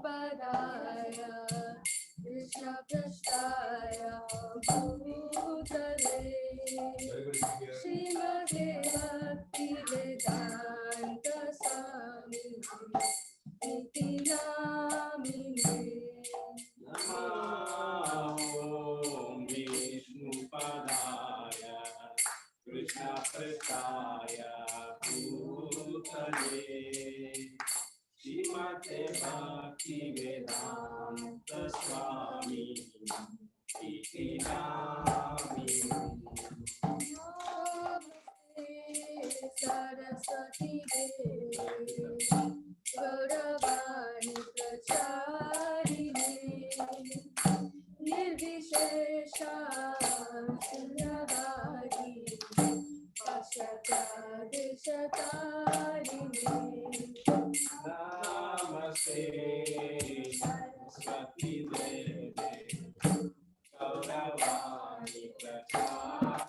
Vishnupadaya Krishna Prasthaya Bhutale Srimate Bhakti Vedanta Swami Iti Namine Om Vishnupadaya Krishna Prasthaya Bhutale Srimate Bhakti Vedanta Swami Iti Namine Saraswati Devi Gauravani Pracharine Nirvishesha Sunyavadi Pashyata Deshatarine Namaste Saraswati Devi Gauravani Pracharine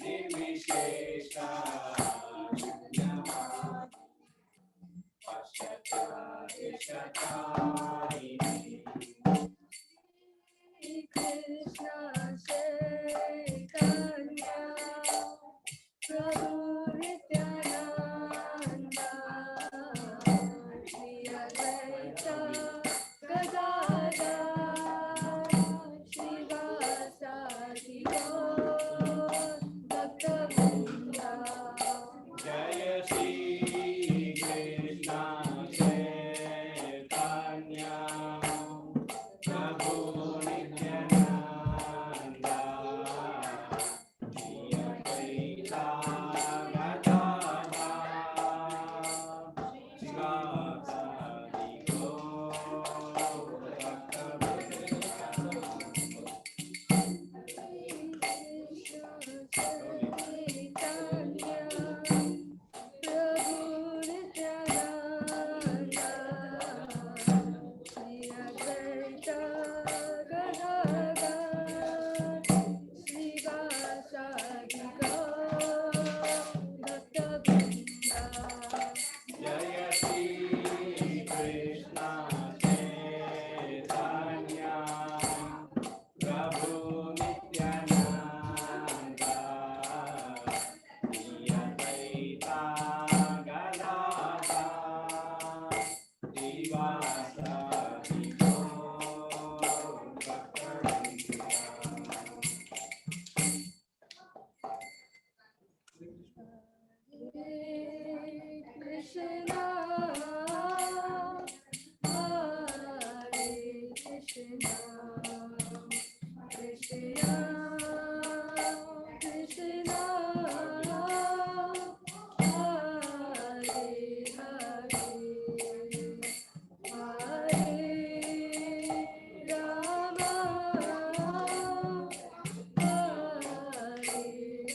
Nirvishesha Sunyavadi Pashyata Deshatarine Krishna Chaitanya Prabhu Nityananda Shri Advaita Gadadhar Srivasadi Gaur Bhakta-vrinda Jaya Shri Krishna Chaitanya Prabhu Nityananda Shri Advaita Gadadhar Srivasadi Gaur Bhakta-vrinda Jaya Shri Krishna Chaitanya Prabhu Nityananda Shri Advaita Gadadhar Srivasadi Gaur Bhakta-vrinda Krishna Hare Krishna Krishna Krishna Hare Hare Hare Rama Hare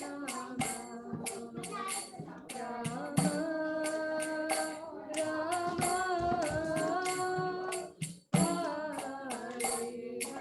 Rama Rama Rama Hare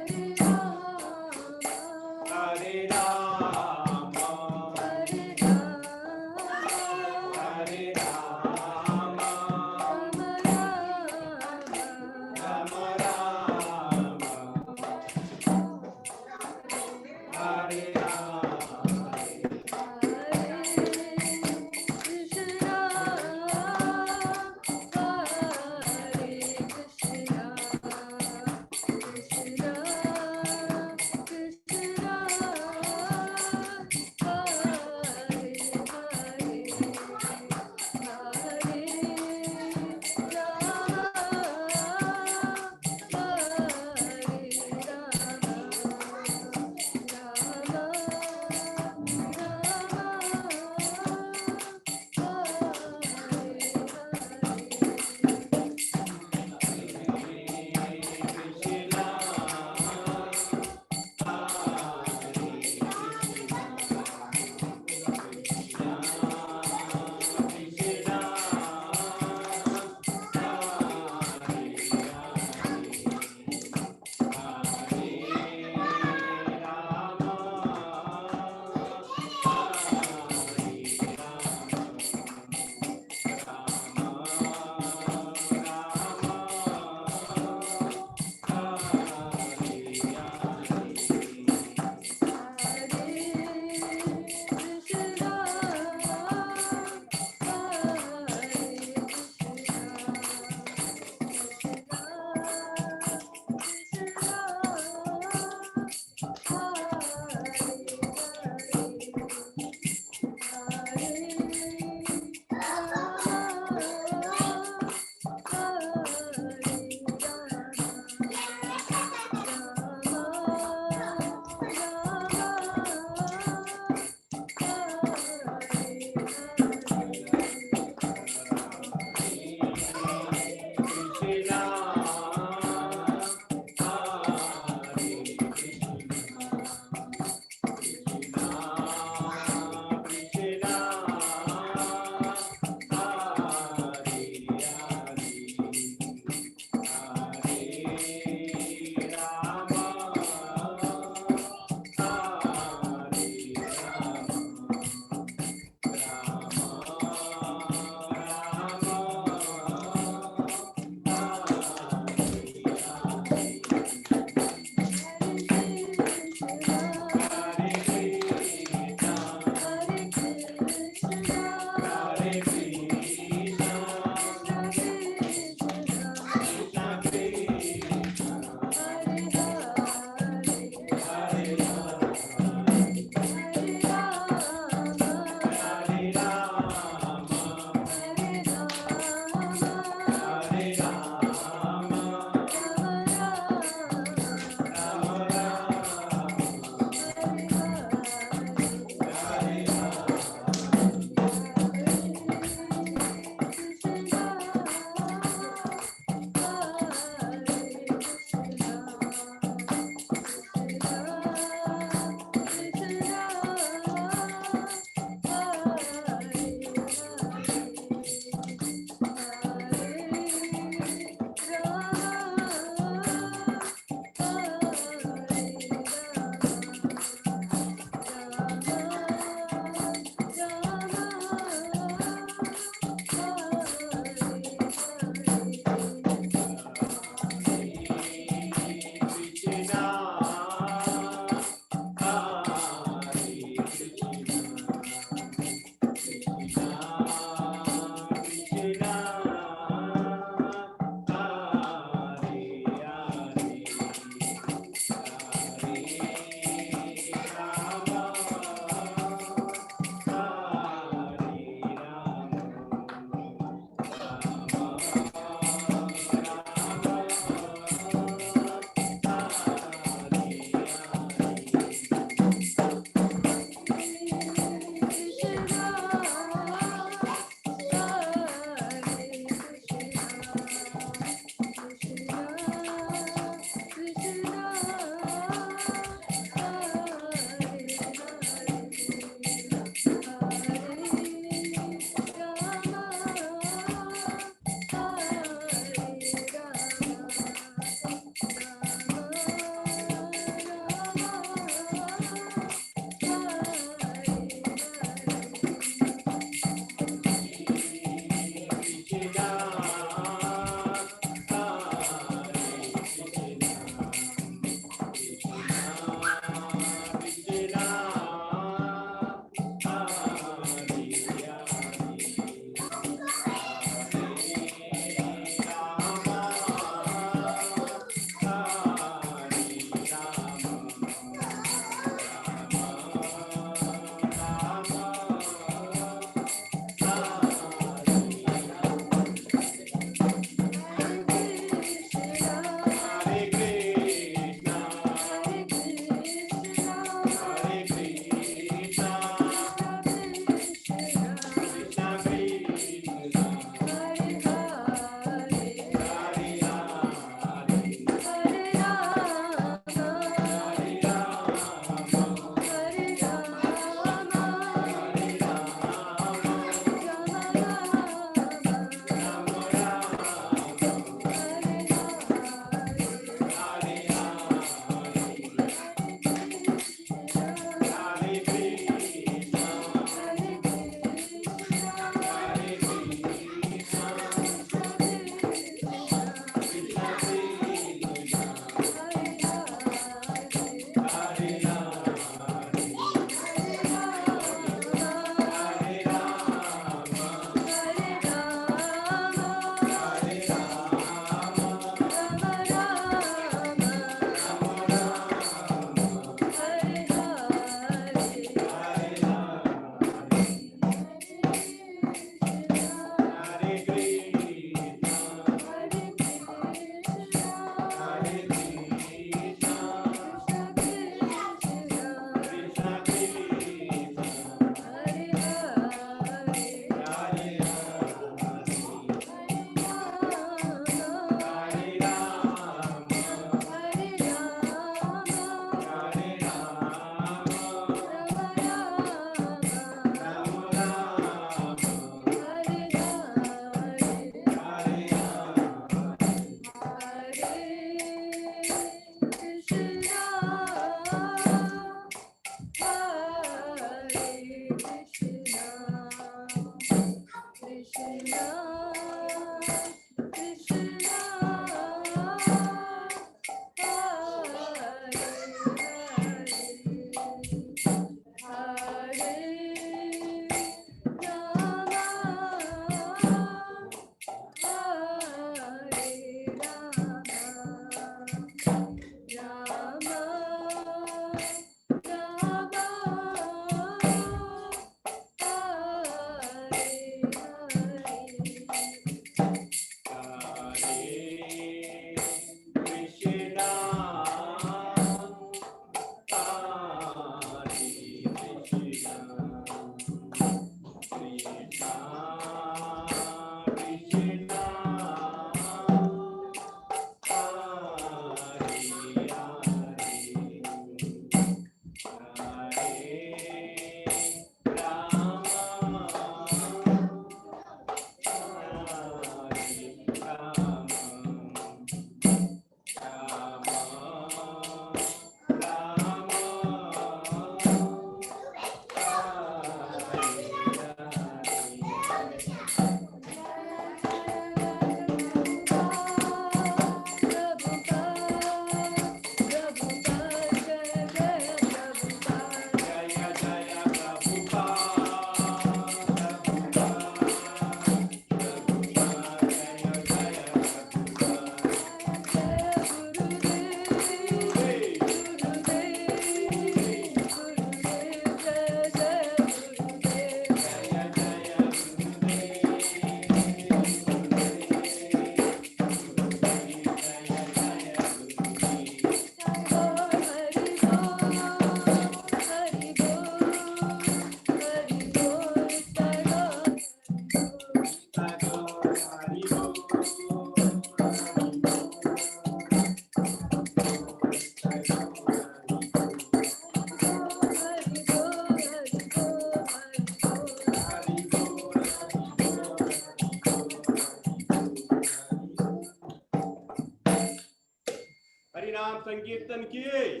संकीर्तन की जय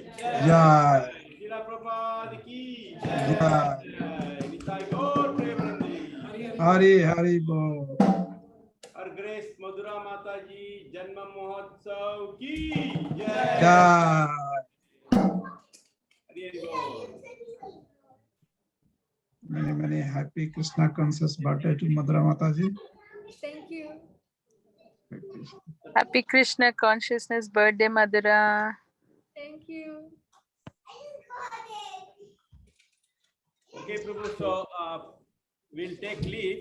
श्रीला प्रभुपाद की जय निताई गौर प्रेमानंदी हरि हरि बोल और grace मधुरा माता जी जन्म महोत्सव की जय हरि हरि बोल many happy Krishna conscious birthday to Madhura Mataji. Thank you. Happy Krishna consciousness birthday, Madhura. Thank you. Okay, Prabhu, so we'll take leave.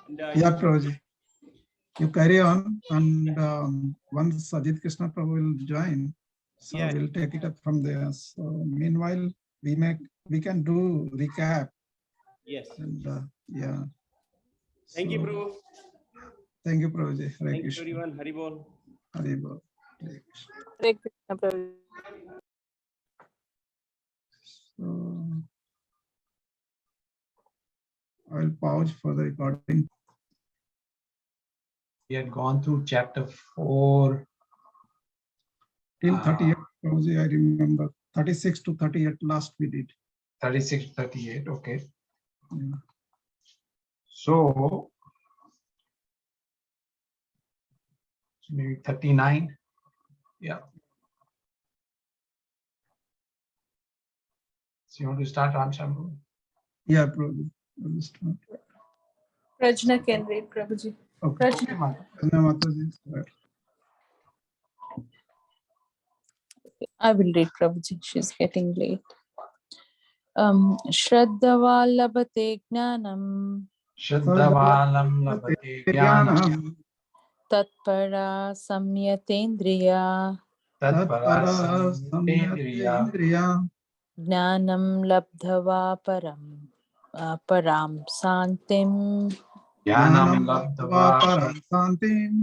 And, Yeah, Prabhuji. You carry on, and once Ajit Krishna Prabhu will join, so Yeah. we'll take it up from there. So meanwhile, we can do recap. Yes. And yeah. Thank you, So, Prabhu. Thank you, Prabhuji. Hare Thank you, Krishna. everyone. Hari Bol. Hare Bol. Hare Krishna. Hare Krishna, Prabhu. So I'll pause for the recording. We had gone through chapter 4 Till 38, Prabhuji, I remember. 36 to 38 last we did. 36 38. Okay, Yeah. so maybe 39. Yeah, so you want to start, Ram Shambhu? Yeah, Prabhuji. We'll start. Prajna can read, Prabhuji. Okay. Okay, Mata. Prajna Mataji, start. I will read, Prabhuji. She's getting late. Shraddhava labhate jnanam Shraddhavalam labhate jnanam tatpara samyatendriya tatpara samyatendriya Indriya. jnanam labdhava param santim jnanam labdhava param santim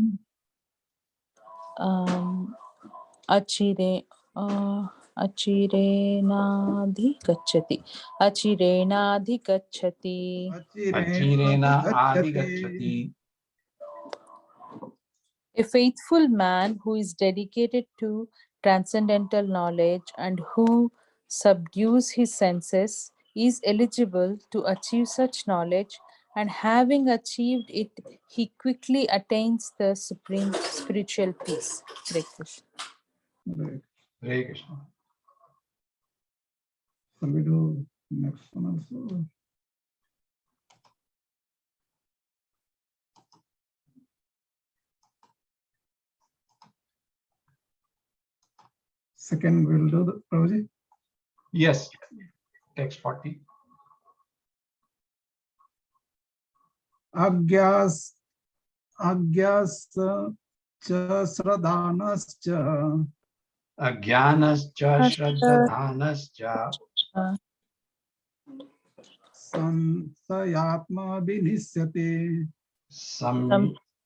achirenadhigacchati. achirena adhigacchati. A faithful man who is dedicated to transcendental knowledge and who subdues his senses is eligible to achieve such knowledge, and having achieved it, he quickly attains the supreme spiritual peace. Hare Krishna. Right. Hare Krishna. Shall we do next one also? Second, we'll do the Prabhuji. Yes, text 40. Agyas cha sradhanascha Ajnanascha shraddhanascha sansayatma vinisyate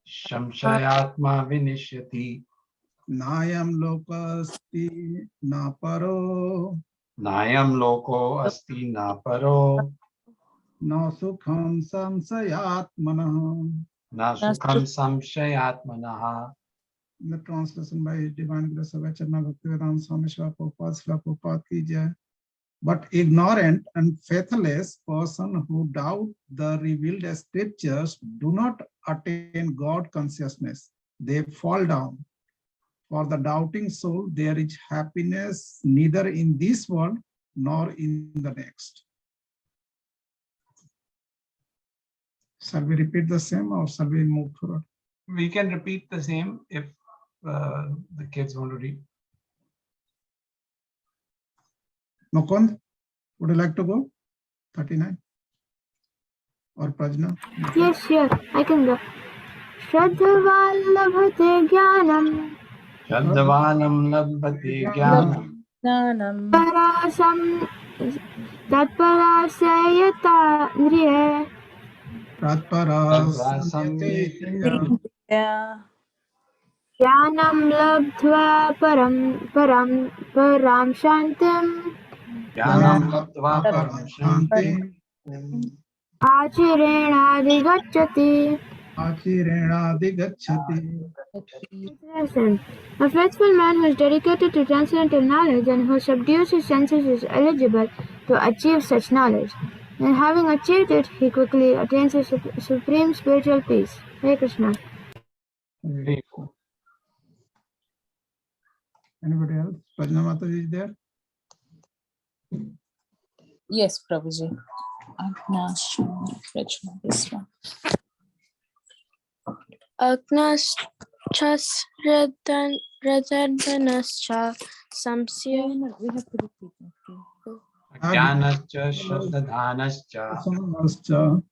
samshayatma vinishyati nayam lokasti na paro nayam loko asti na paro na sukham samsayatmanah. na sukham samshayatmanaha. The translation by Divine Grace of Acharna Bhaktivedanta Swami Srila Prabhupada ki jai. But ignorant and faithless person who doubt the revealed scriptures do not attain God consciousness. They fall down. For the doubting soul, there is happiness neither in this world nor in the next. Shall we repeat the same or shall we move forward? We can repeat the same if the kids want to read. Mukund, would you like to go? 39. Or Prajna? Yes, sure, I can go. Shraddhavalabhate jnanam Shraddhavanam labhate jnanam Jnanam parasam tatparasayatandriye tatparasamyate jnanam labdhva param shantim jnanam labdhva param shanti achirenadhigacchati. Achirenadhigacchati. Lesson. A faithful man who is dedicated to transcendental knowledge and who subdues his senses is eligible to achieve such knowledge. And having achieved it, he quickly attains the supreme spiritual peace. Hare Krishna. Very cool. Anybody else? Prajna Mataji is there? Yes, Prabhuji. This one. Agnaschasradanascha samsya We have to repeat it. Jnanascha shraddhanascha Samsya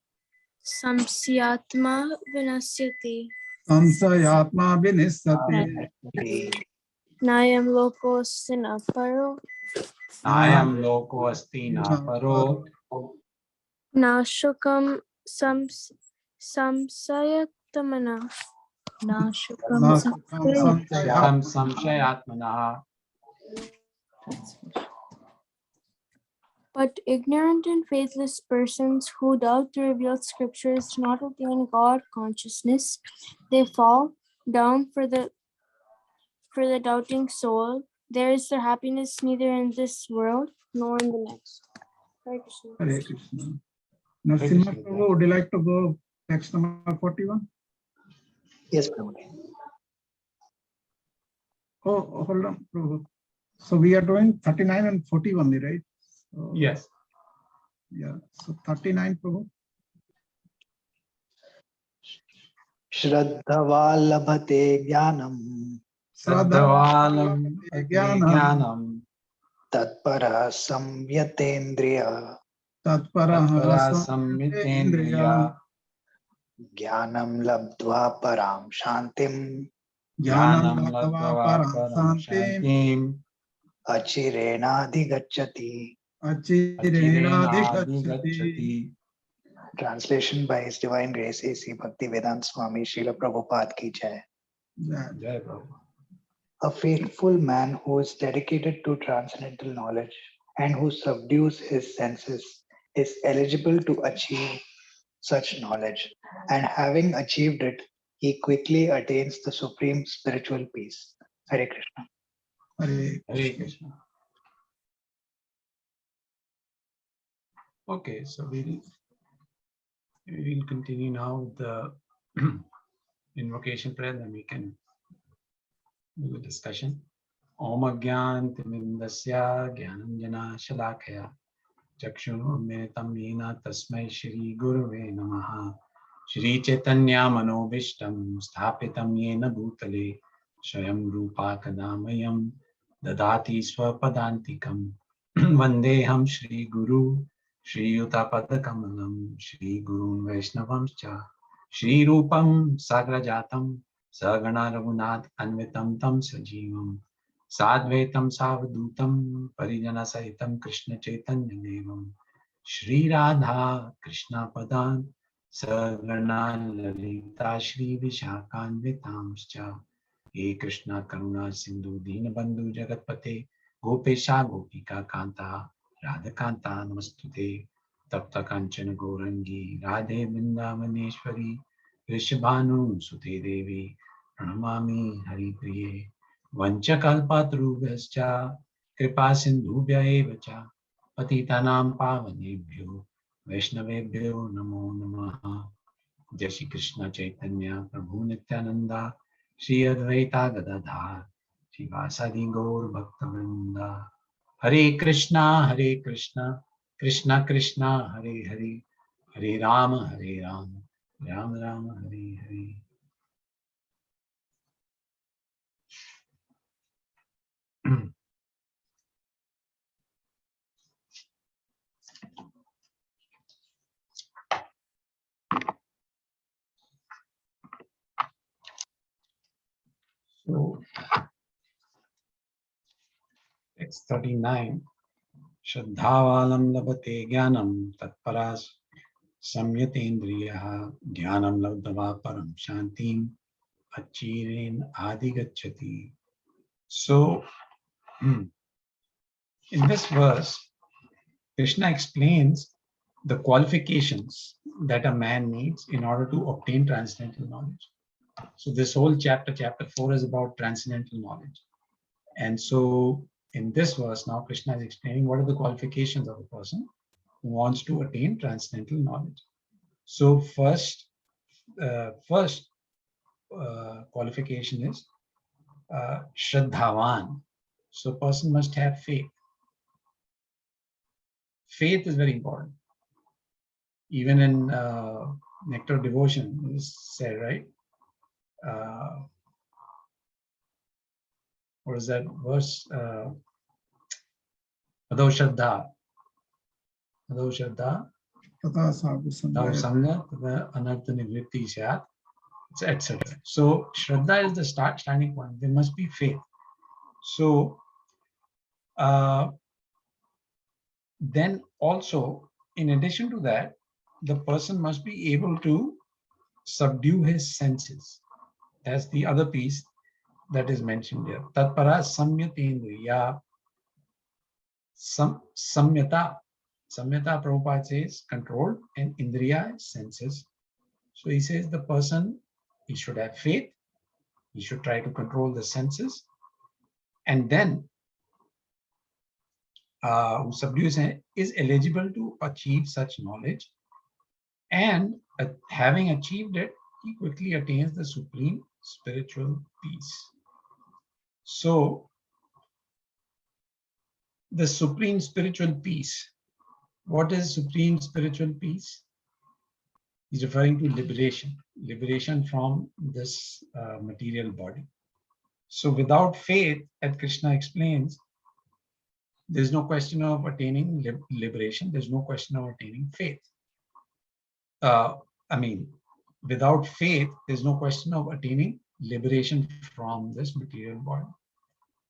samsyatma vinasyati samsayatma vinissati. nayam lokosina paro nayam loko asti na paro nashukam samsayatamana Nashukam Shukam samshayatmana. But ignorant and faithless persons who doubt the revealed scriptures do not attain God consciousness. They fall down for the doubting soul. There is their happiness neither in this world nor in the next. Hare Krishna. Hare Krishna. Narasimha Prabhu, would you like to go text number 41? Yes, Prabhu. Oh, hold on, Prabhu. So we are doing 39 and 40 only, right? So, Yes. yeah. So 39, Prabhu. Shraddhava labhate jnanam Shraddhavalam jnanam tatpara samyatendriya tatpara sammitendriya jnanam labdva param shantim jnanam ladva param shantim achirenadhigacchati. achirenadhigacchati. Translation by His Divine Grace A.C. Bhaktivedanta Swami Srila Prabhupada ki jai. Jai Prabhu. A faithful man who is dedicated to transcendental knowledge and who subdues his senses is eligible to achieve such knowledge, and having achieved it, he quickly attains the supreme spiritual peace. Hare Krishna. Hare Hare Krishna. Okay, so we'll continue now with the invocation prayer, then we can do a discussion. Om Agyantimindasya Gyananjana Shalakaya Chakshunurmilitam Yena Tasmai Shri Gurave Namaha Shri Chaitanya Manobishtam Sthapitam Yena Bhutale Swayam Rupa Kadamayam Dadati Swapadantikam Vandeham Shri Guru Shri Yutapadakamalam Shri Gurun Vaishnavamscha Shri Rupam Sagrajatam Sagana Raghunath Anvitam Tam Sajivam Sadvaitam Savadutam Parijana Sahitam Krishna Chaitanya Devam Shri Radha Krishna Padan Sagana Lalita Shri Vishakanvitamscha He Krishna Karuna Sindhu Dinabandhu Jagatpate Gopesha Gopika Kanta Radhakanta Namastute Tapta Kanchana Gourangi Radhe Vrindavaneshwari Vrishabhanu Sute Devi Pranamami Hari Priye Vanchakalpatrubhascha Kripa Sindhubhya eva cha Patitanam Pavanebhyo Vaishnavebhyo Namo Namaha. Jai Shri Krishna Chaitanya Prabhu Nityananda Shri Advaita Gadadhar Shri Vasadi Gaur Bhaktavinda. Hare Krishna Krishna Krishna Hare Hare Hare Rama Rama Rama Hare Hare. So, text 39. Shraddhavalam labhate jnanam tatparas samyatendriya jnanam labdava param shantim achiren adhigacchati. So, in this verse, Krishna explains the qualifications that a man needs in order to obtain transcendental knowledge. So this whole chapter 4 is about transcendental knowledge. And so in this verse now, Krishna is explaining what are the qualifications of a person who wants to attain transcendental knowledge. So first qualification is Shraddhavan. So a person must have faith. Faith is very important. Even in Nectar of Devotion is said, right? What is that verse? Madhu Shraddha. Tata sadhu Tau sangha. Sangha, Anartha Nivritti Syat, etc. So Shraddha is the starting point. There must be faith. So then also, in addition to that, the person must be able to subdue his senses. That's the other piece that is mentioned here. Tatpara samyatendriya. Samyata. Samyata, Prabhupada says, controlled, and indriya, senses. So he says the person, he should have faith, he should try to control the senses, and then who subdues is eligible to achieve such knowledge, and having achieved it, he quickly attains the supreme spiritual peace. So the supreme spiritual peace, what is supreme spiritual peace? He's referring to liberation from this material body. So without faith, as Krishna explains, there's no question of attaining liberation. There's no question of attaining faith. Without faith, there's no question of attaining liberation from this material body.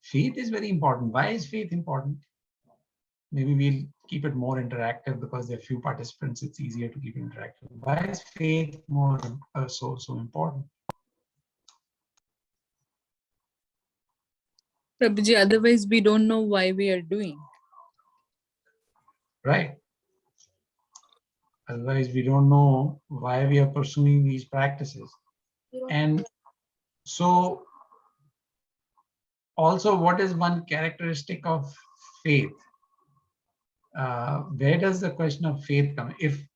Faith is very important. Why is faith important? Maybe we'll keep it more interactive because there are few participants. It's easier to keep it interactive. Why is faith more so important? Prabhuji, otherwise we don't know why we are doing. Right. Otherwise, we don't know why we are pursuing these practices. And so, also, what is one characteristic of faith? Where does the question of faith come? If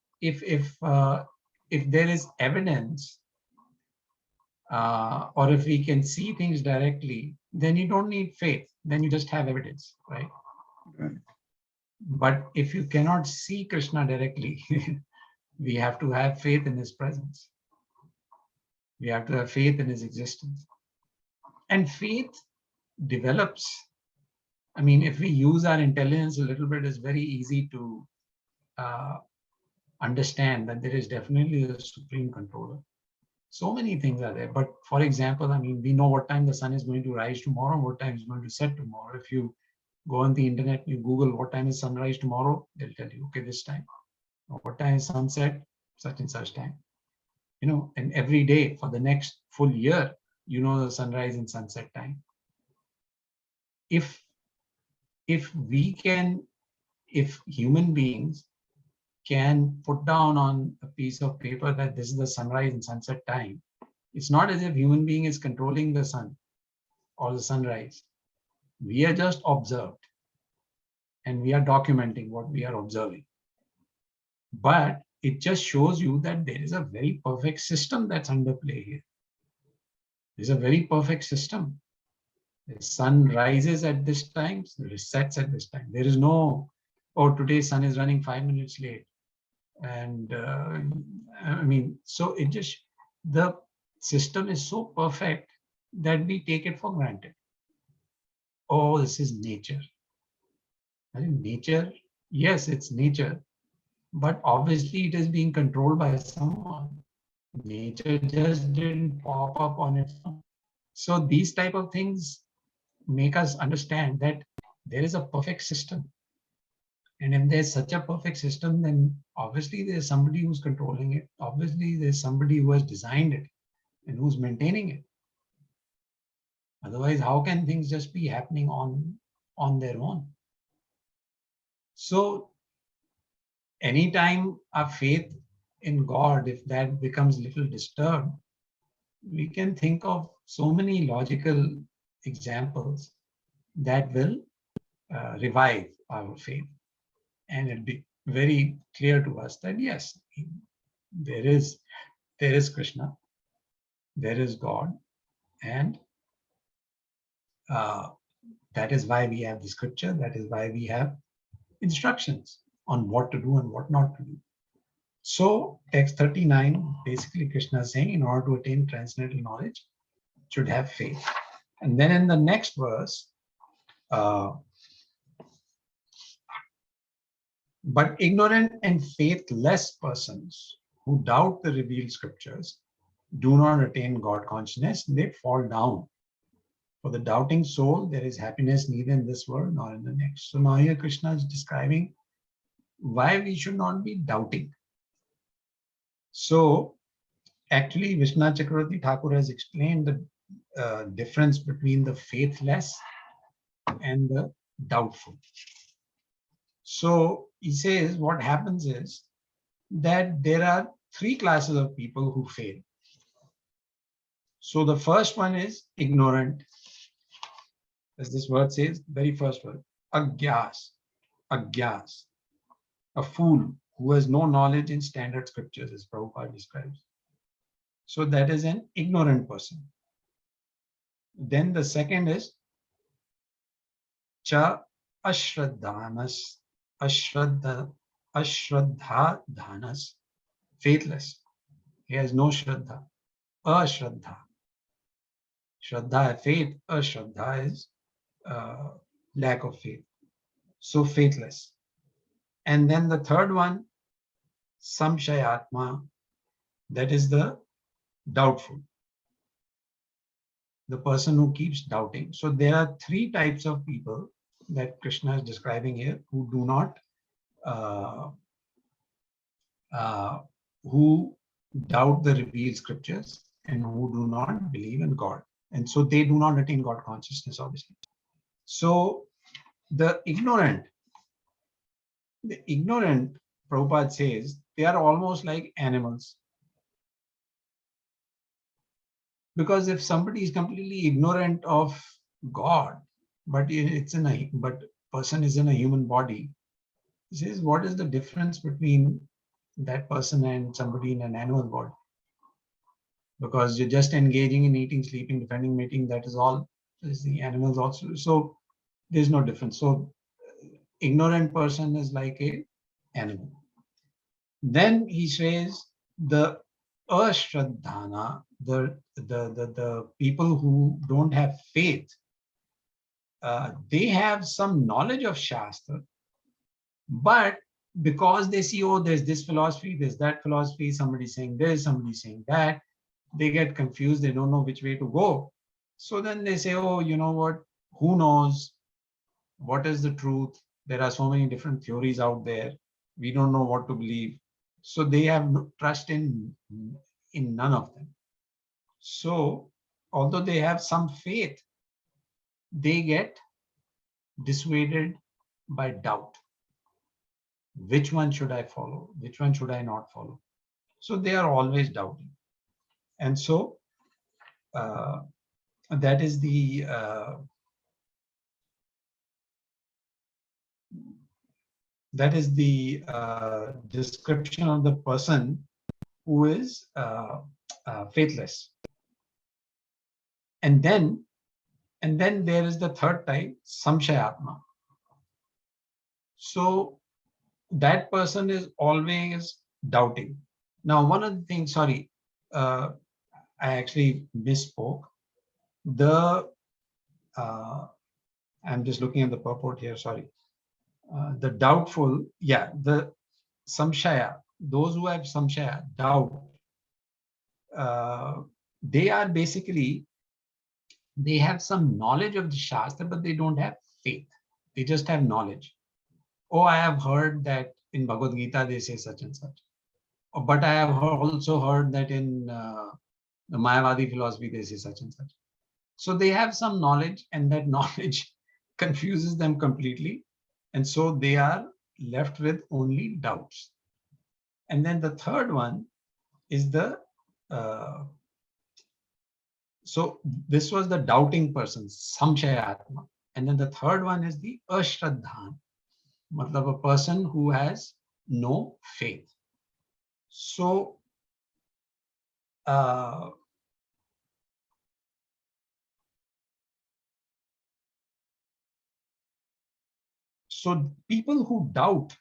there is evidence, or if we can see things directly, then you don't need faith. Then you just have evidence, right? Right. But if you cannot see Krishna directly, we have to have faith in his presence. We have to have faith in his existence. And faith develops. I mean, if we use our intelligence a little bit, it's very easy to understand that there is definitely a supreme controller. So many things are there. But for example, I mean, we know what time the sun is going to rise tomorrow, what time it's going to set tomorrow. If you go on the internet, you Google what time is sunrise tomorrow, they'll tell you, okay, this time. Or what time is sunset, such and such time. You know, and every day for the next full year, you know the sunrise and sunset time. If human beings can put down on a piece of paper that this is the sunrise and sunset time, it's not as if human being is controlling the sun or the sunrise. We are just observed and we are documenting what we are observing. But it just shows you that there is a very perfect system that's under play here. There's a very perfect system. The sun rises at this time, it sets at this time. There is no, oh, today's sun is running 5 minutes late. And I mean, so it just, the system is so perfect that we take it for granted. Oh, this is nature. I think nature, yes, it's nature, but obviously it is being controlled by someone. Nature just didn't pop up on its own. So these type of things make us understand that there is a perfect system. And if there's such a perfect system, then obviously there's somebody who's controlling it. Obviously there's somebody who has designed it and who's maintaining it. Otherwise, how can things just be happening on their own? So anytime our faith in God, if that becomes a little disturbed, we can think of so many logical examples that will revive our faith. And it'll be very clear to us that yes, there is Krishna, there is God, and that is why we have the scripture, that is why we have instructions on what to do and what not to do. So text 39, basically Krishna is saying in order to attain transcendental knowledge, should have faith. And then in the next verse, but ignorant and faithless persons who doubt the revealed scriptures do not attain God consciousness, they fall down. For the doubting soul, there is happiness neither in this world nor in the next. So now here Krishna is describing why we should not be doubting. So actually, Vishwanath Chakravarti Thakur has explained the difference between the faithless and the doubtful. So he says what happens is that there are three classes of people who fail. So the first one is ignorant, as this word says, very first word, agyas, a fool who has no knowledge in standard scriptures, as Prabhupada describes. So that is an ignorant person. Then the second is cha ashraddhanas, ashraddhadhanas, faithless. He has no shraddha, ashraddha. Shraddha, faith, ashraddha is lack of faith. So faithless. And then the third one, samshayatma, that is the doubtful, the person who keeps doubting. So there are three types of people that Krishna is describing here who do not, who doubt the revealed scriptures and who do not believe in God. And so they do not attain God consciousness, obviously. So the ignorant, Prabhupada says, they are almost like animals. Because if somebody is completely ignorant of God, but person is in a human body, he says, what is the difference between that person and somebody in an animal body? Because you're just engaging in eating, sleeping, defending, mating, that is all, is the animals also. So there's no difference. So ignorant person is like a animal. Then he says the ashraddhana, the people who don't have faith, they have some knowledge of Shastra, but because they see, oh, there's this philosophy, there's that philosophy, somebody saying this, somebody saying that, they get confused, they don't know which way to go. So then they say, oh, you know what, who knows what is the truth? There are so many different theories out there. We don't know what to believe. So they have no trust in none of them. So although they have some faith, they get dissuaded by doubt. Which one should I follow? Which one should I not follow? So they are always doubting. And so that is the description of the person who is faithless. And then there is the third type, samshayatma. So that person is always doubting. Now, one of the things, sorry, I actually misspoke. I'm just looking at the purport here, sorry. The doubtful, yeah, the samshaya, those who have samshaya, doubt, they are basically, they have some knowledge of the Shastra, but they don't have faith. They just have knowledge. Oh, I have heard that in Bhagavad Gita they say such and such. But I have also heard that in the Mayavadi philosophy they say such and such. So they have some knowledge, and that knowledge confuses them completely. And so they are left with only doubts. And then the third one is the, so this was the doubting person, samshayatma. And then the third one is the ashraddhan, matlab a person who has no faith. So, so people who doubt,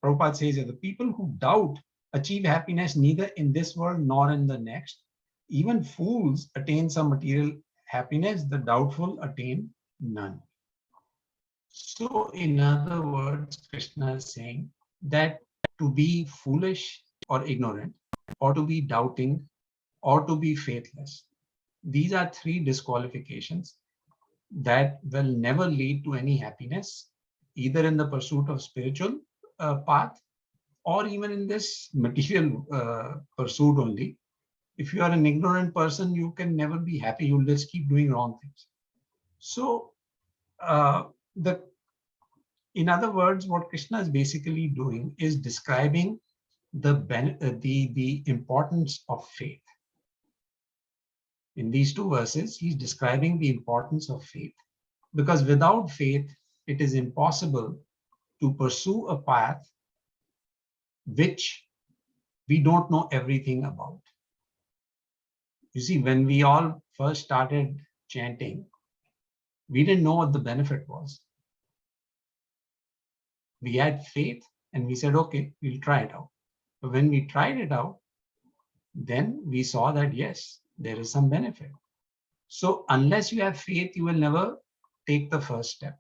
Prabhupada says that the people who doubt achieve happiness neither in this world nor in the next. Even fools attain some material happiness, the doubtful attain none. So in other words, Krishna is saying that to be foolish or ignorant, or to be doubting, or to be faithless, these are three disqualifications that will never lead to any happiness, either in the pursuit of spiritual path, or even in this material pursuit only. If you are an ignorant person, you can never be happy. You'll just keep doing wrong things. So in other words, what Krishna is basically doing is describing the importance of faith. In these two verses, he's describing the importance of faith, because without faith, it is impossible to pursue a path which we don't know everything about. You see, when we all first started chanting, we didn't know what the benefit was. We had faith and we said, okay, we'll try it out. But when we tried it out, then we saw that, yes, there is some benefit. So unless you have faith, you will never take the first step.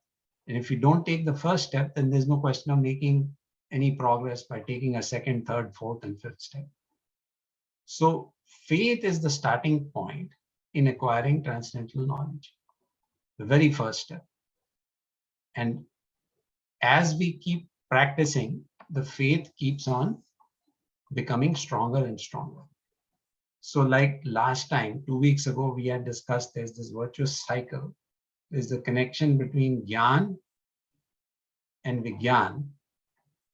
And if you don't take the first step, then there's no question of making any progress by taking a second, third, fourth, and fifth step. So faith is the starting point in acquiring transcendental knowledge, the very first step. And as we keep practicing, the faith keeps on becoming stronger and stronger. So like last time, 2 weeks ago, we had discussed there's this virtuous cycle. There's the connection between Gyan and Vigyan.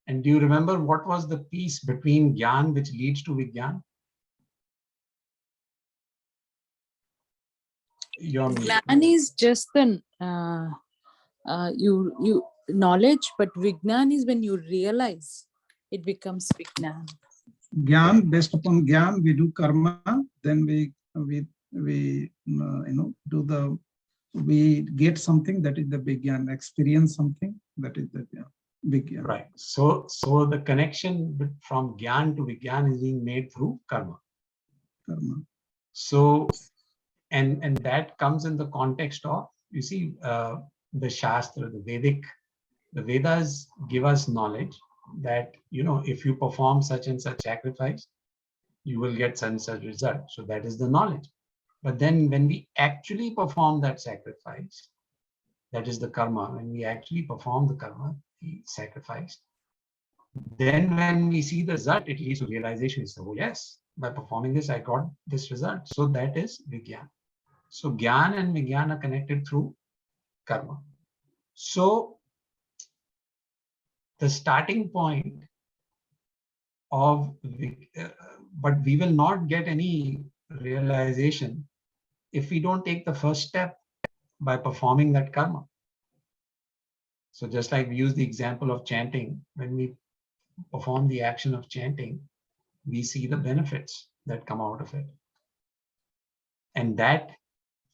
And do you remember what was the piece between Gyan which leads to Vigyan? Gyan is just the you knowledge, but Vignan is when you realize it becomes Vignan. Gyan, based upon Gyan, we do karma, then we we get something, that is the big Gyan, experience something, that is the big Gyan. Right. So the connection from Gyan to Vigyan is being made through karma. So, and that comes in the context of, you see, the Shastra, the Vedas give us knowledge that, you know, if you perform such and such sacrifice, you will get such and such result. So that is the knowledge. But then when we actually perform that sacrifice, that is the karma, when we actually perform the karma, the sacrifice, then when we see the result, it leads to realization. So, oh yes, by performing this, I got this result. So that is Vigyan. So Gyan and Vigyan are connected through karma. So the starting point of, but we will not get any realization if we don't take the first step by performing that karma. So just like we use the example of chanting, when we perform the action of chanting, we see the benefits that come out of it. And that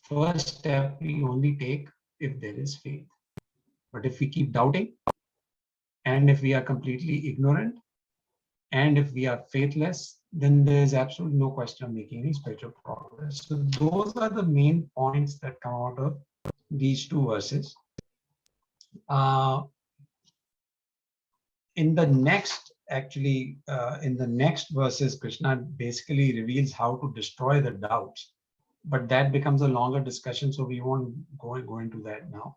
first step we only take if there is faith. But if we keep doubting, and if we are completely ignorant, and if we are faithless, then there is absolutely no question of making any spiritual progress. So those are the main points that come out of these two verses. In the next verses, Krishna basically reveals how to destroy the doubts, but that becomes a longer discussion, so we won't go into that now.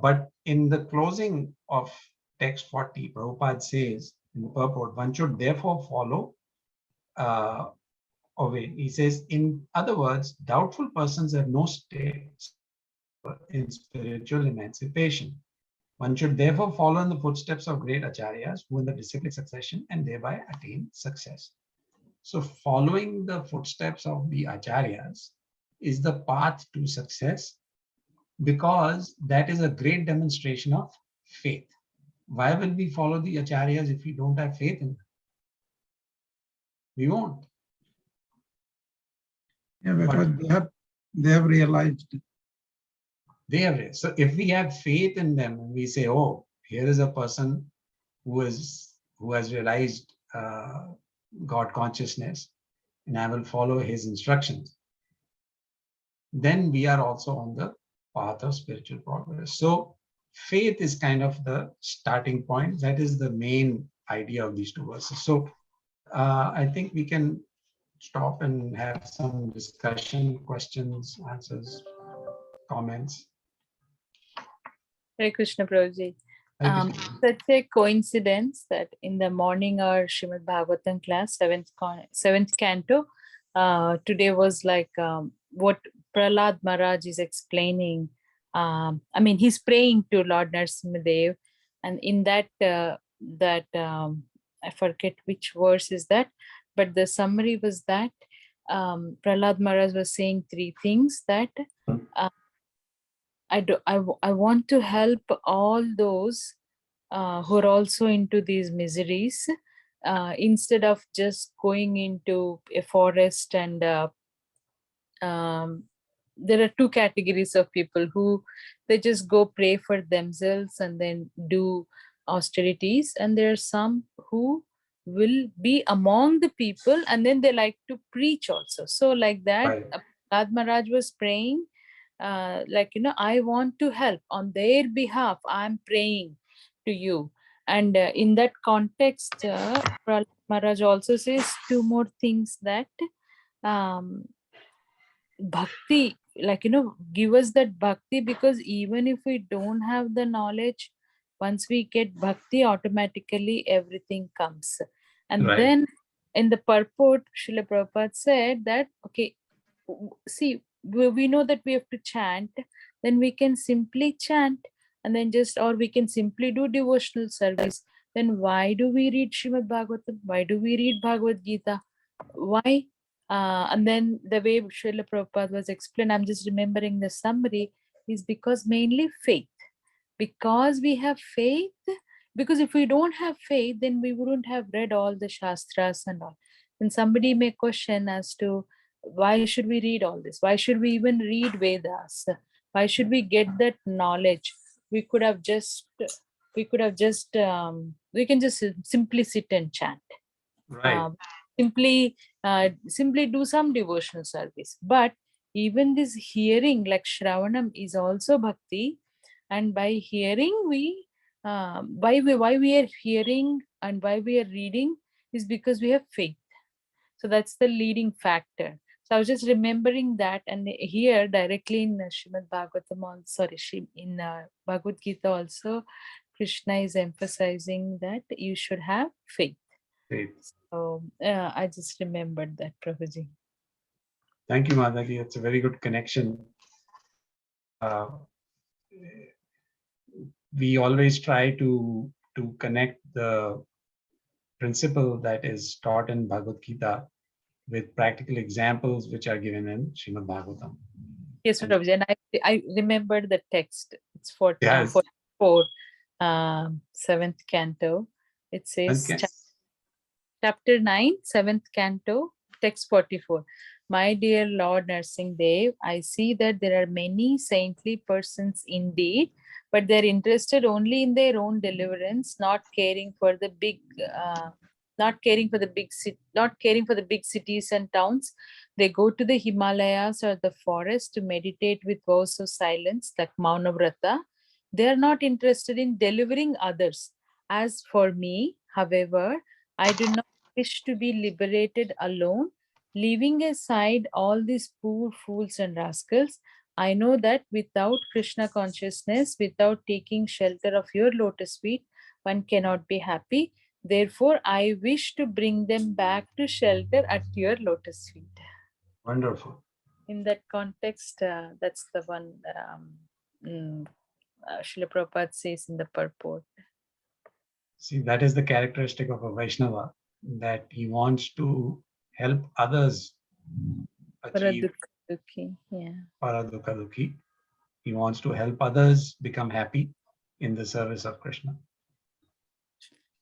But in the closing of text 40, Prabhupada says in the purport, one should therefore follow away. He says, in other words, doubtful persons have no stakes in spiritual emancipation. One should therefore follow in the footsteps of great acharyas who in the disciplic succession and thereby attain success. So following the footsteps of the acharyas is the path to success, because that is a great demonstration of faith. Why will we follow the acharyas if we don't have faith in them? We won't. Yeah, because they have realized. They have. So if we have faith in them and we say, oh, here is a person who has realized God consciousness, and I will follow his instructions, then we are also on the path of spiritual progress. So faith is kind of the starting point. That is the main idea of these two verses. So I think we can stop and have some discussion, questions, answers, comments. Hare Krishna, Prabhuji. Hare Krishna. Such a coincidence that in the morning our Srimad Bhagavatam class, seventh canto, today was like what Prahlad Maharaj is explaining. I mean, he's praying to Lord Narasimhadev, and in that I forget which verse is that, but the summary was that Prahlad Maharaj was saying three things that. I want to help all those who are also into these miseries, instead of just going into a forest and there are two categories of people who they just go pray for themselves and then do austerities, and there are some who will be among the people and then they like to preach also. So like that, Right. Prahlad Maharaj was praying, I want to help on their behalf. I'm praying to you. And in that context, Prahlad Maharaj also says two more things, that bhakti, give us that bhakti, because even if we don't have the knowledge, once we get bhakti, automatically everything comes. And Right. then in the purport, Srila Prabhupada said that, okay, see, we know that we have to chant, then we can simply chant, and then or we can simply do devotional service. Then why do we read Srimad Bhagavatam? Why do we read Bhagavad Gita? Why? And then the way Srila Prabhupada was explained, I'm just remembering the summary, is because mainly faith. Because we have faith, because if we don't have faith, then we wouldn't have read all the Shastras and all. And somebody may question as to, why should we read all this? Why should we even read Vedas? Why should we get that knowledge? We can just simply sit and chant. Right. Simply do some devotional service. But even this hearing, like Shravanam, is also bhakti. And by hearing, why we are hearing and why we are reading is because we have faith. So that's the leading factor. So I was just remembering that, and here directly in Srimad Bhagavatam, in Bhagavad Gita also, Krishna is emphasizing that you should have faith. Faith. So I just remembered that, Prabhuji. Thank you, Madhaji. It's a very good connection. We always try to connect the principle that is taught in Bhagavad Gita with practical examples which are given in Srimad Bhagavatam. Yes, Prabhuji, and I remembered the text. It's 44, 7th canto. It says, Okay. chapter 9, 7th canto, text 44. My dear Lord Narasimhadev, I see that there are many saintly persons indeed, but they're interested only in their own deliverance, not caring for the big cities and towns. They go to the Himalayas or the forest to meditate with vows of silence, like Mauna Vrata. They are not interested in delivering others. As for me, however, I do not wish to be liberated alone. Leaving aside all these poor fools and rascals, I know that without Krishna consciousness, without taking shelter of your lotus feet, one cannot be happy. Therefore, I wish to bring them back to shelter at your lotus feet. Wonderful. In that context, that's the one Srila Prabhupada says in the purport. See, that is the characteristic of a Vaishnava, that he wants to help others achieve Paradukha-dukhi, yeah. paradukha dukhi. He wants to help others become happy in the service of Krishna.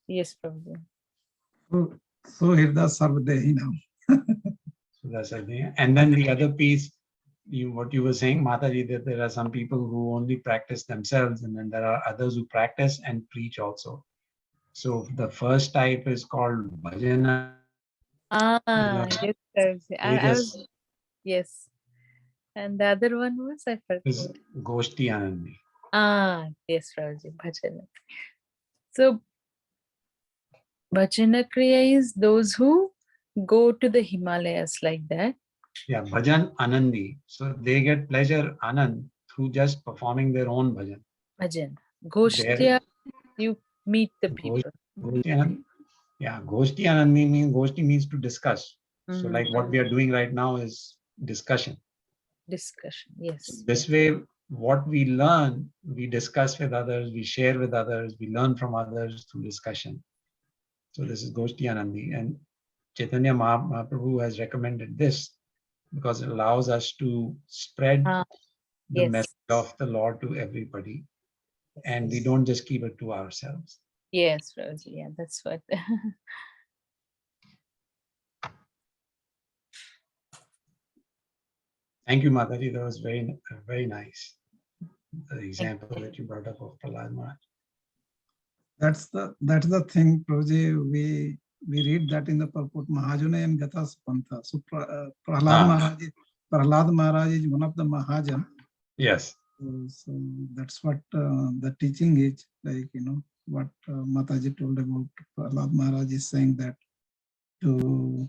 Yes, Prabhu. So Hirda Sarvadehi now. So that's the thing. And then the other piece, what you were saying, Mataji, that there are some people who only practice themselves, and then there are others who practice and preach also. So the first type is called bhajana. Yes, I was, yes. And the other one was, I Is forgot. Goshti Anandi. Yes, Prabhuji, Bhajana. So, Bhajana Kriya is those who go to the Himalayas like that. Yeah, bhajan anandi. So they get pleasure, anand, through just performing their own bhajan. Bhajan. Goshtya, you meet the people. Goshti Anandi. Yeah, Goshti Anandi means to discuss. So like what we are doing right now is discussion. Discussion, yes. So this way, what we learn, we discuss with others, we share with others, we learn from others through discussion. So this is Goshti Anandi, and Chaitanya Mahaprabhu has recommended this because it allows us to spread the message of the Lord to everybody, and we don't just keep it to ourselves. Yes, Rosie, yeah, that's what. Thank you, Mataji. That was very nice. The example that you brought up of Prahlad Maharaj. That's the thing, Prabhuji. We read that in the purport, Mahajana and Gata Sapanta. So Prahlad Maharaj is one of the Mahajan. Yes. So that's what the teaching is, like, what Mataji told about Prahlad Maharaj is saying that to,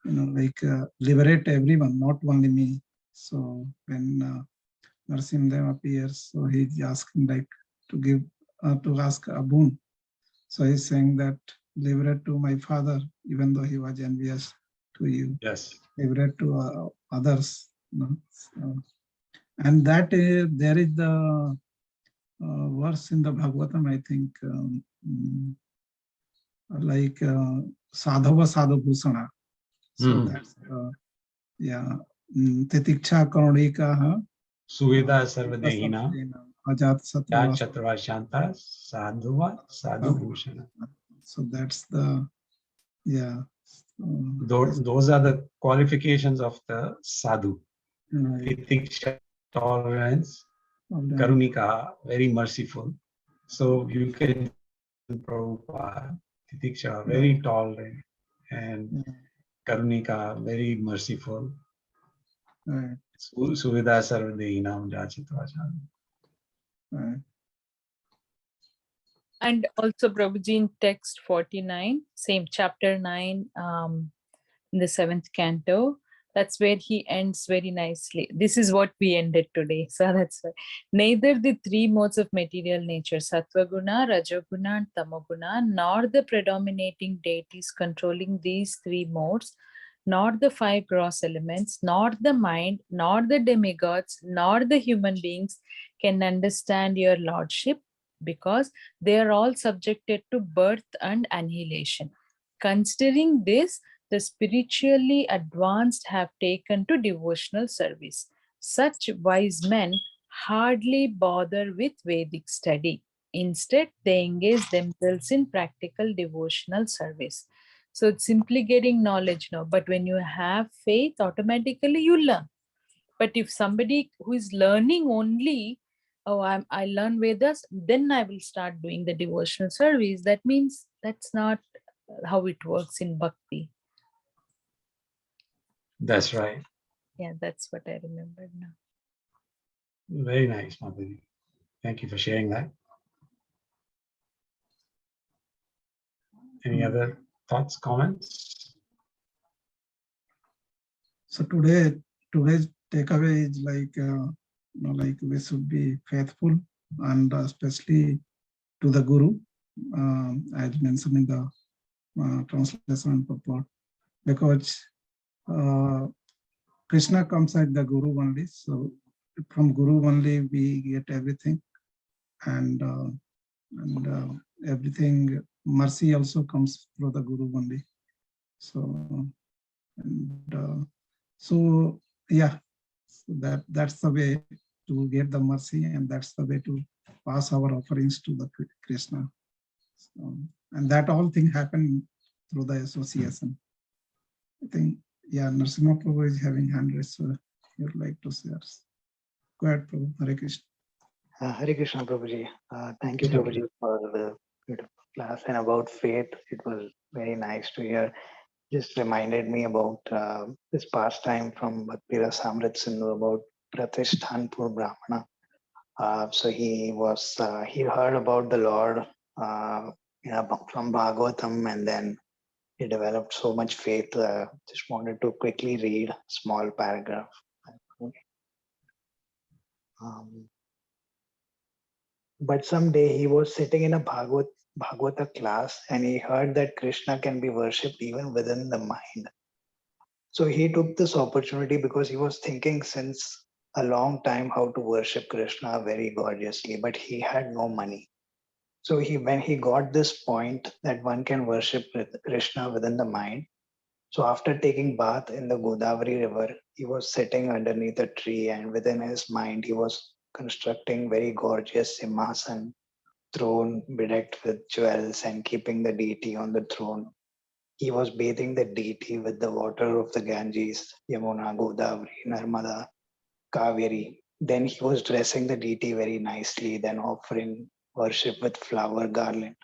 liberate everyone, not only me. So when Narasimha appears, so he's asking like to ask a boon. So he's saying that liberate to my father, even though he was envious to you. Yes. Liberate to others. So, and that there is the verse in the Bhagavatam, I think, like Sadhava Sadhu Bhusana. So that's Titiksha Karunika Suvida Sarvadehina Ajat Chatrava Shanta Sadhuva Sadhu Bhushana. So that's the Those are the qualifications of the sadhu. Titiksha, tolerance, Karunika, very merciful. So you can Prabhupada, Titiksha, very tolerant, and Karunika, very merciful. Suvida Sarvadehinam Jachitva. And also Prabhuji in text 49, same chapter 9, in the 7th canto, that's where he ends very nicely. This is what we ended today. So that's why. Neither the three modes of material nature, Sattva Guna, Rajoguna, and Tamoguna, nor the predominating deities controlling these three modes, nor the five gross elements, nor the mind, nor the demigods, nor the human beings can understand your lordship, because they are all subjected to birth and annihilation. Considering this, the spiritually advanced have taken to devotional service. Such wise men hardly bother with Vedic study. Instead, they engage themselves in practical devotional service. So it's simply getting knowledge now. But when you have faith, automatically you learn. But if somebody who is learning only, I learn Vedas, then I will start doing the devotional service. That means that's not how it works in bhakti. That's right. Yeah, that's what I remembered now. Very nice, Mataji. Thank you for sharing that. Any other thoughts, comments? So today's takeaway is like, like we should be faithful, and especially to the Guru, as mentioned in the translation and purport, because Krishna comes at the Guru only. So from Guru only we get everything. and everything. Mercy also comes through the Guru only. So so yeah, so that's the way to get the mercy, and that's the way to pass our offerings to the Krishna. So, and that all thing happen through the association. I think, yeah, Narasimha Prabhu is having hand raised, so he would like to share. Go ahead, Prabhu. Hare Krishna. Hare Krishna, Prabhuji. Thank you, Prabhuji, for the beautiful class. And about faith, it was very nice to hear. Just reminded me about this pastime from Bhakti Samrit Sindhu about Pratishtanpur Brahmana. So he heard about the Lord from Bhagavatam, and then he developed so much faith. Just wanted to quickly read a small paragraph. But someday he was sitting in a Bhagavata class, and he heard that Krishna can be worshipped even within the mind. So he took this opportunity because he was thinking since a long time how to worship Krishna very gorgeously, but he had no money. So when he got this point that one can worship Krishna within the mind, so after taking bath in the Godavari river, he was sitting underneath a tree, and within his mind he was constructing very gorgeous simhasan, throne bedecked with jewels, and keeping the deity on the throne. He was bathing the deity with the water of the Ganges, Yamuna, Godavari, Narmada, Kaveri. Then he was dressing the deity very nicely, then offering worship with flower garland.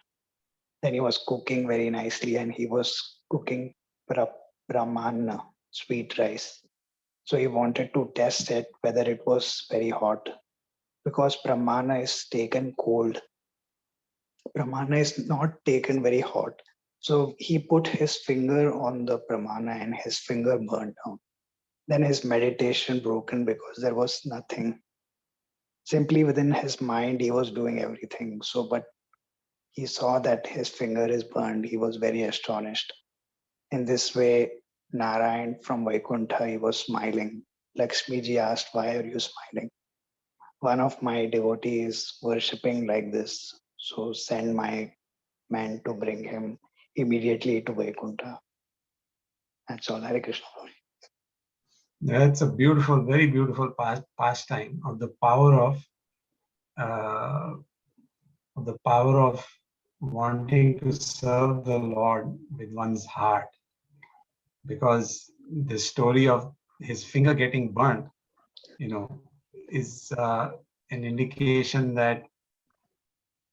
Then he was cooking very nicely, and he was cooking brahmana, sweet rice. So he wanted to test it, whether it was very hot, because brahmana is taken cold. Brahmana is not taken very hot. So he put his finger on the brahmana and his finger burned down. Then his meditation broken because there was nothing. Simply within his mind, he was doing everything. So, but he saw that his finger is burned. He was very astonished. In this way, Narayan from Vaikuntha, he was smiling. Lakshmi ji asked, "Why are you smiling?" "One of my devotees is worshipping like this. So send my man to bring him immediately to Vaikuntha." That's all. Hare Krishna. That's a beautiful, very beautiful pastime of the power of wanting to serve the Lord with one's heart. Because the story of his finger getting burnt, is an indication that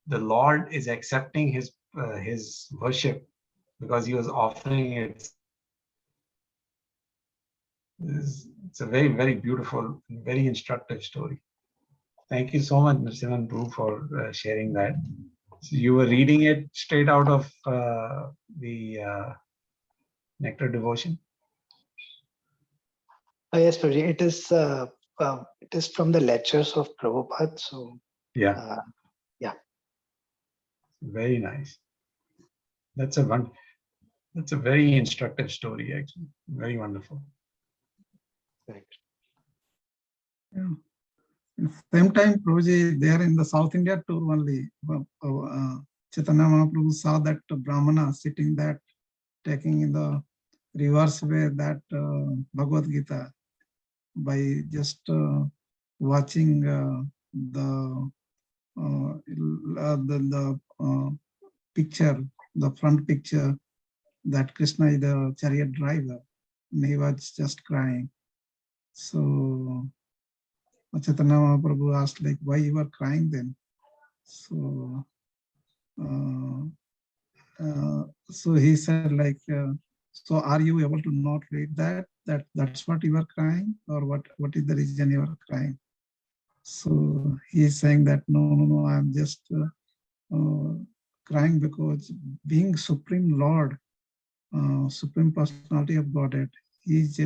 the Lord is accepting his worship because he was offering it. It's a very, very beautiful, very instructive story. Thank you so much, Narasimhan Prabhu, for sharing that. So you were reading it straight out of the Nectar Devotion? Yes, Prabhuji. It is from the lectures of Prabhupada. So yeah, very nice. That's a very instructive story, actually. Very wonderful. Right. Yeah. Same time, Prabhuji, there in the South India tour only, Chaitanya Mahaprabhu saw that Brahmana sitting that, taking in the reverse way that Bhagavad Gita by just watching the picture, the front picture that Krishna is the chariot driver, and he was just crying. So Chaitanya Mahaprabhu asked, like, why you were crying then? So so he said, like, so are you able to not read that's what you are crying, or what is the reason you are crying? So he is saying that no, I'm just crying because being Supreme Lord, Supreme Personality of Godhead, he is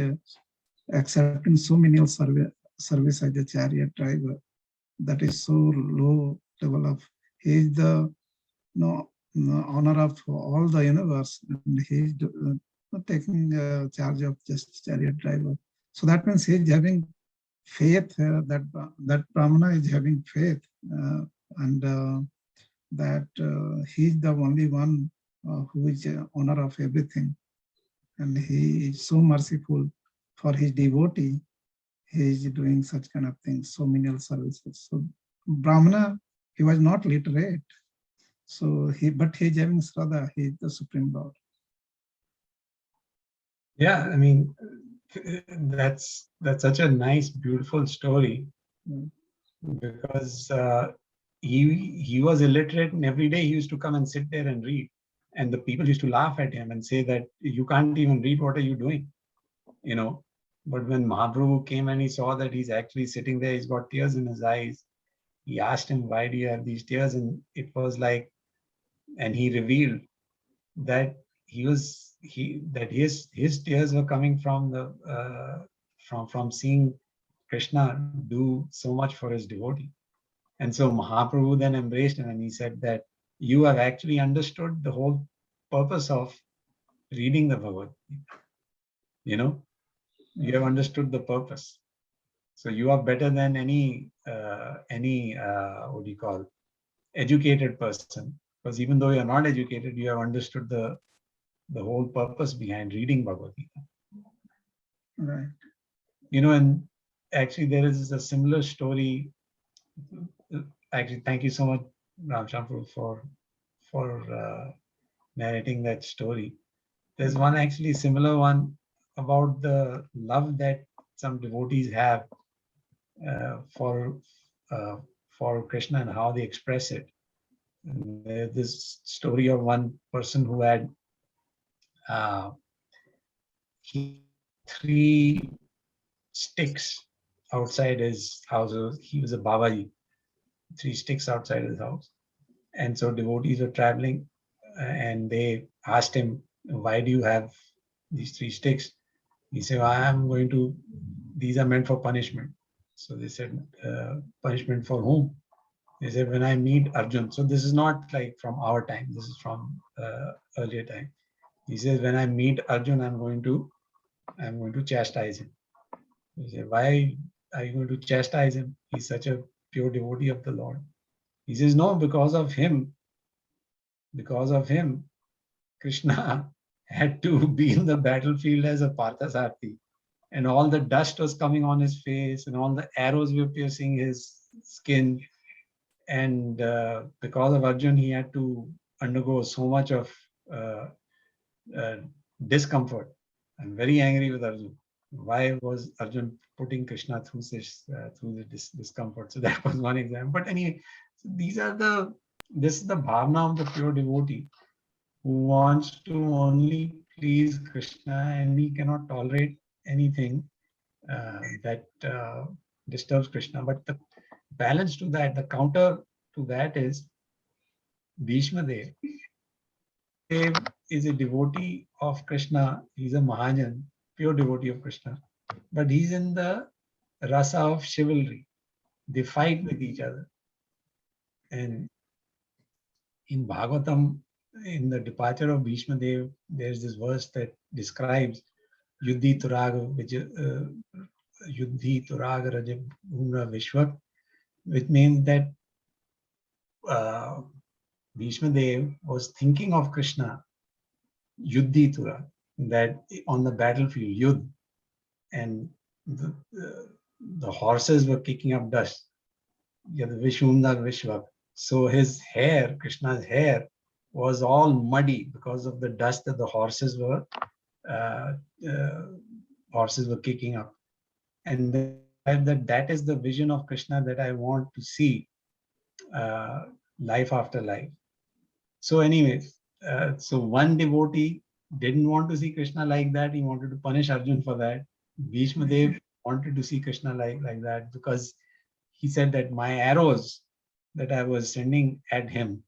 accepting so many service as a chariot driver. That is so low level of, he is the honor of all the universe, and he is taking charge of just chariot driver. So that means he is having faith, that Brahmana is having faith and that he's the only one who is owner of everything, and he is so merciful for his devotee. He is doing such kind of things, so menial services. So Brahmana, he was not literate, so but he's having Shraddha, he is the Supreme Lord. Yeah, I mean, that's such a nice, beautiful story, because he was illiterate, and every day he used to come and sit there and read, and the people used to laugh at him and say that you can't even read, what are you doing, you know. But when Mahaprabhu came and he saw that he's actually sitting there, he's got tears in his eyes, he asked him, why do you have these tears? And it was like, and he revealed that his tears were coming from the from seeing Krishna do so much for his devotee. And so Mahaprabhu then embraced him and he said that you have actually understood the whole purpose of reading the Bhagavad Gita. You know, you have understood the purpose. So you are better than any what do you call, educated person. Because even though you are not educated, you have understood the whole purpose behind reading Bhagavad Gita. Right. You know, and actually there is a similar story. Actually, thank you so much, Ram Shampur, for narrating that story. There's one actually similar one about the love that some devotees have for Krishna and how they express it. And there's this story of one person who had 3 sticks outside his house. He was a Babaji. 3 sticks outside his house. And so devotees were traveling and they asked him, why do you have these 3 sticks? He said, these are meant for punishment. So they said, punishment for whom? They said, when I meet Arjun. So this is not like from our time. This is from earlier time. He says, when I meet Arjun, I'm going to chastise him. He said, why are you going to chastise him? He's such a pure devotee of the Lord. He says, no, because of him, Krishna had to be in the battlefield as a Parthasarthi. And all the dust was coming on his face and all the arrows were piercing his skin. And because of Arjun, he had to undergo so much of discomfort. I'm very angry with Arjun. Why was Arjun putting Krishna through this discomfort? So that was one example. But anyway, so this is the bhavna of the pure devotee who wants to only please Krishna, and he cannot tolerate anything that disturbs Krishna. But the balance to that, the counter to that is Bhishma Dev. Dev is a devotee of Krishna. He's a Mahajan, pure devotee of Krishna. But he's in the rasa of chivalry. They fight with each other. And in Bhagavatam, in the departure of Bhishma Dev, there's this verse that describes Yuddhi Turaga Rajabhumra Vishwak, which means that Bhishma Dev was thinking of Krishna, Yuddhi Tura, that on the battlefield, Yuddh, and the horses were kicking up dust. Vishwumna Vishwak. So his hair, Krishna's hair, was all muddy because of the dust that the horses were kicking up. And that is the vision of Krishna that I want to see life after life. So anyways, so one devotee didn't want to see Krishna like that. He wanted to punish Arjun for that. Bhishma Dev wanted to see Krishna like that, because he said that my arrows that I was sending at him,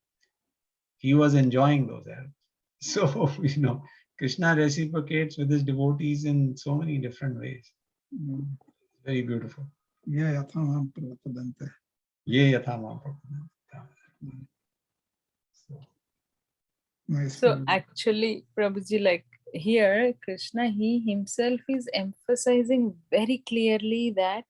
he was enjoying those arrows. So, Krishna reciprocates with his devotees in so many different ways. Very beautiful. Yeah, yatham prapadante. Ye yatham prapadante. Nice. So actually, Prabhuji, like here, Krishna, he himself is emphasizing very clearly that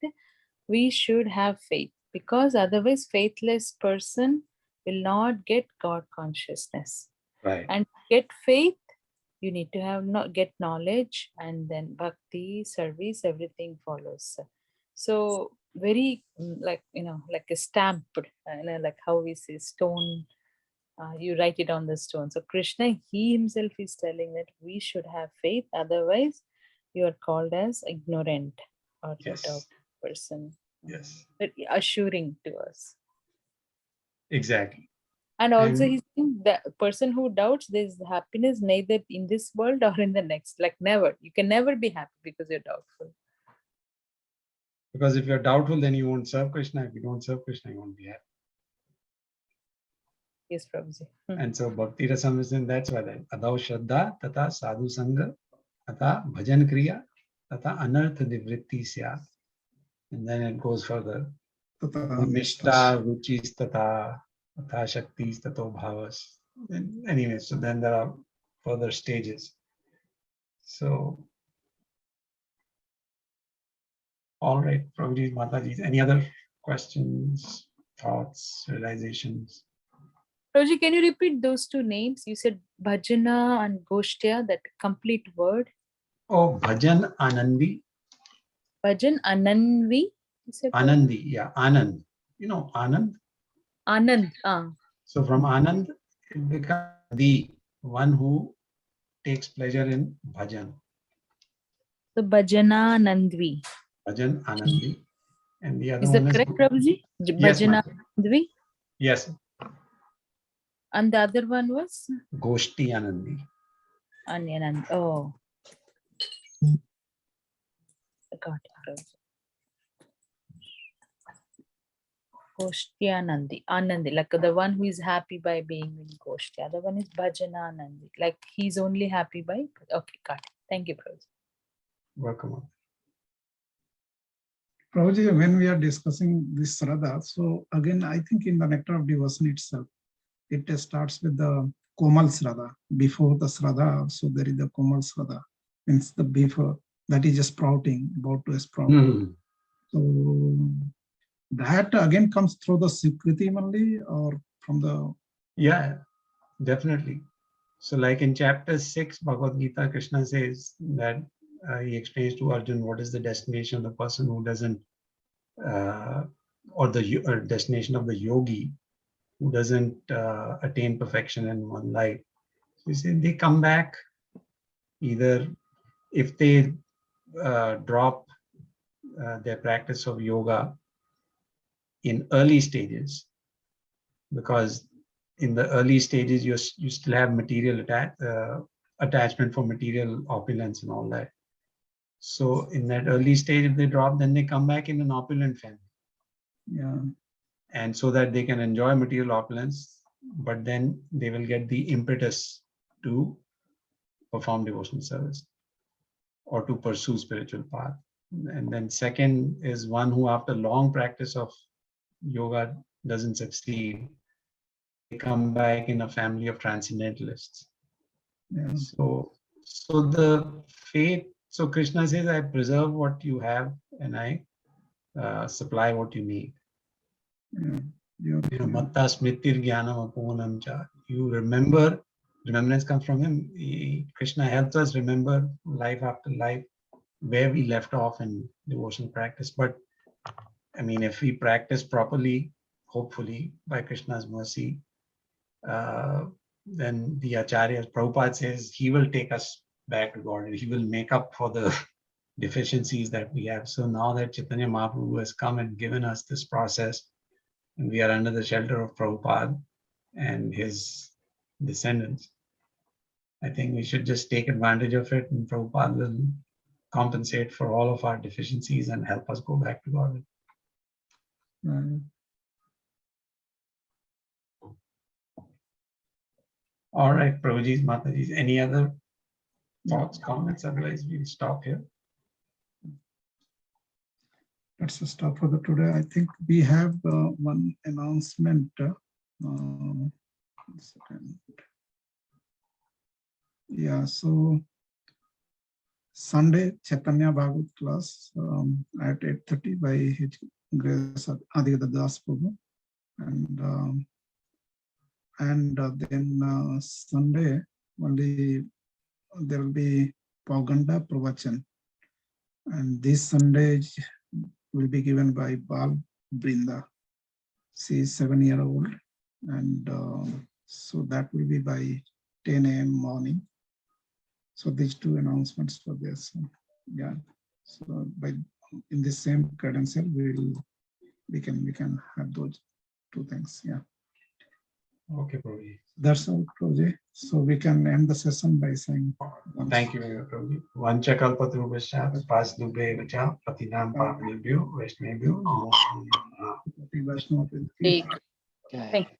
we should have faith. because otherwise faithless person will not get God consciousness. Right. And to get faith, you need to have get knowledge, and then bhakti, service, everything follows. So very like like a stamp, like how we say stone. You write it on the stone. So Krishna, he himself is telling that we should have faith, otherwise you are called as ignorant or Yes. doubt person. Yes. But assuring to us. Exactly. And also And- he's saying the person who doubts, there's happiness neither in this world or in the next. Like never. You can never be happy because you're doubtful. Because if you're doubtful, then you won't serve Krishna. If you don't serve Krishna, you won't be happy. Yes, Prabhuji. And so Bhakti Rasam is in that's why that Adau Shraddha Tata Sadhu Sangha Tata Bhajan Kriya Tata Anartha Nivritti Syat. And then it goes further. Nishta Ruchis Tata Tata Shaktis Tato Bhavas. And anyway, so then there are further stages. So all right, Prabhuji, Mataji, any other questions, thoughts, realizations? Prabhuji, can you repeat those two names? You said Bhajana and Goshtya, that complete word. Oh, Bhajan Anandi. Bhajan Anandvi. You said Anandi, yeah, Anand. You know Anand? Anand. So from Anand, it becomes the one who takes pleasure in bhajan. So Bhajana Nandvi. Bhajan Anandi. And the other Is one that is correct, Prabhuji? Yes, Bhajana ma'am. Nandvi. Yes, And the other one was Goshti Anandi. Anyanand. Oh. I got it, Prabhuji. Goshtyanandi, Anandi, like the one who is happy by being in Goshti. The other one is Bhajana Anandi, like he's only happy by. Okay, got it. Thank you, Prabhuji. Welcome. Prabhuji, when we are discussing this Shraddha, so again, I think in the Nectar of Devotion itself, it starts with the Komal Shraddha. Before the Shraddha, so there is the Komal Shraddha, means the before, that is just sprouting, about to sprout. Mm-hmm. So that again comes through the Sikriti only, or from the... Yeah, definitely. So like in chapter 6, Bhagavad Gita, Krishna says that he explains to Arjun what is the destination of the person who doesn't, or the destination of the yogi who doesn't attain perfection in one life. So he said they come back either if they drop their practice of yoga in early stages, because in the early stages you still have material attachment for material opulence and all that. So in that early stage, if they drop, then they come back in an opulent family. Yeah. And so that they can enjoy material opulence, but then they will get the impetus to perform devotional service or to pursue spiritual path. And then second is one who after long practice of yoga doesn't succeed. They come back in a family of transcendentalists. Yeah. So the faith, so Krishna says, I preserve what you have and I supply what you need. Matta smritir jnanam apunam cha. You remember, remembrance comes from him. Krishna helps us remember life after life, where we left off in devotional practice. But I mean, if we practice properly, hopefully by Krishna's mercy, then the Acharyas, Prabhupada says, he will take us back to God. He will make up for the deficiencies that we have. So now that Chaitanya Mahaprabhu has come and given us this process, and we are under the shelter of Prabhupada and his descendants, I think we should just take advantage of it, and Prabhupada will compensate for all of our deficiencies and help us go back to God. Right. All right, Prabhuji's, Mataji's, any other thoughts, comments? Otherwise, we'll stop here. Let's stop for the today. I think we have one announcement. One second. Yeah, so Sunday Chaitanya Bhagavad class at 8:30 by Grace Ajita Das Prabhu, and then Sunday only there will be Paganda Pravachan, and this Sunday will be given by Bal Brinda. She is 7-year-old, and so that will be by 10 a.m. morning. So these two announcements for this. Yeah. So by in the same credential, we can have those two things. Yeah. Okay, Prabhuji. That's all, Prabhuji. So we can end the session by saying. Thank you, Prabhuji. Vancha kalpatarubhasya pasdubhe vacha patinam pavanebhyo vaishnavebhyo namo namaha. Take. Thank you.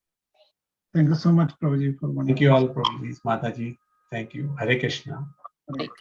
Thank you so much, Prabhuji, for one. Thank you all, Prabhuji, Mataji. Thank you. Hare Krishna. Hare